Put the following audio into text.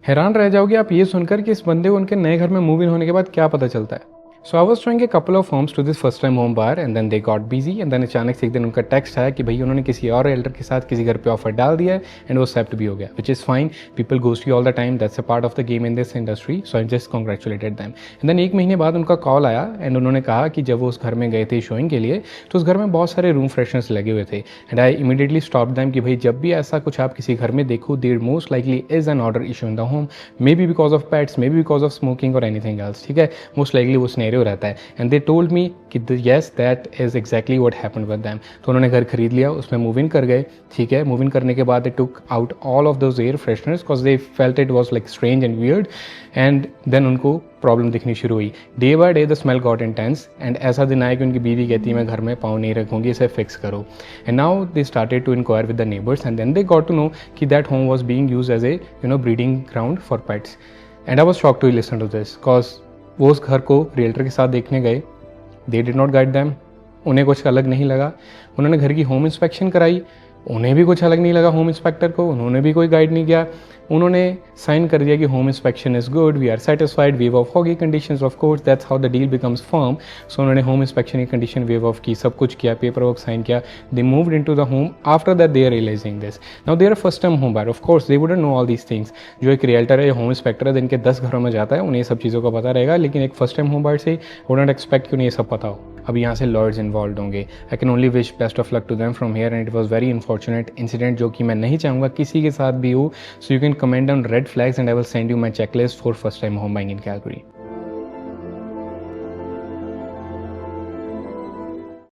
हैरान रह जाओगे आप ये सुनकर कि इस बंदे को उनके नए घर में मूव इन होने के बाद क्या पता चलता है। So I was showing a couple of homes to this first time home buyer and then they got busy and then अचानक से एक दिन उनका टेक्स्ट आया कि भाई उन्होंने किसी और रियल्टर के साथ किसी घर पे ऑफर डाल दिया है एंड वो एक्सेप्ट भी हो गया, which is fine. People ghost you all the time, that's a part of the game in this industry, so I just congratulated them. And then एक महीने बाद उनका कॉल आया एंड उन्होंने कहा कि जब वो उस घर में गए थे शोइंग के लिए तो उस घर में बहुत सारे रूम फ्रेशनर्स लगे हुए थे and I immediately stop them कि भाई जब भी ऐसा कुछ आप किसी घर में देखो there most likely is an odour issue in the home, maybe because of pets, maybe because of smoking और एनीथिंग एल्स, ठीक है, मोस्ट लाइकली वो सिनेरियो रहता है। एंड दे टोल्ड मी कि yes that is exactly what happened with them. तो उन्होंने घर खरीद लिया, उसमें मूव इन कर गए, ठीक है। मूव इन करने के बाद they took out all of those air fresheners because they felt it was like strange and weird and then उनको प्रॉब्लम दिखनी शुरू हुई। Day by day the smell got intense and ऐसा दिन आया कि उनकी बीवी कहती है मैं घर में पाँव नहीं रखूँगी, इसे फिक्स करो। And now they started to inquire with the neighbours and then they got to know कि that home was being use as a breeding ground for pets. And I was shock to listen to this because वो उस घर को realtor के साथ देखने गए, they did not guide them, उन्हें कुछ अलग नहीं लगा। उन्होंने घर की होम इंस्पेक्शन कराई, उन्हें भी कुछ अलग नहीं लगा होम इंस्पेक्टर को, उन्होंने भी कोई गाइड नहीं किया। उन्होंने साइन कर दिया कि home inspection is good, we are satisfied, waive off होगी conditions, of course that's how the deal becomes firm. So उन्होंने होम इंस्पेक्शन की कंडीशन वेव ऑफ की, सब कुछ किया, पेपर वर्क साइन किया, they moved into the home. After that they are realizing this, now they are first time home buyer, of course they wouldn't know all these things. जो एक realtor है, home inspector है, दिन के 10 घरों में जाता है, उन्हें ये सब चीज़ों का पता रहेगा, लेकिन एक फर्स्ट टाइम होम बायर से वुडंट एक्सपेक्ट कि उन्हें ये सब पता हो। अब यहाँ से लॉयर्स इन्वॉल्व होंगे। I can only wish best of luck to them from here and it was very unfortunate incident जो कि मैं नहीं चाहूँगा किसी के साथ भी हो। So you can comment on red flags and I will send you my checklist for first time home buying in Calgary.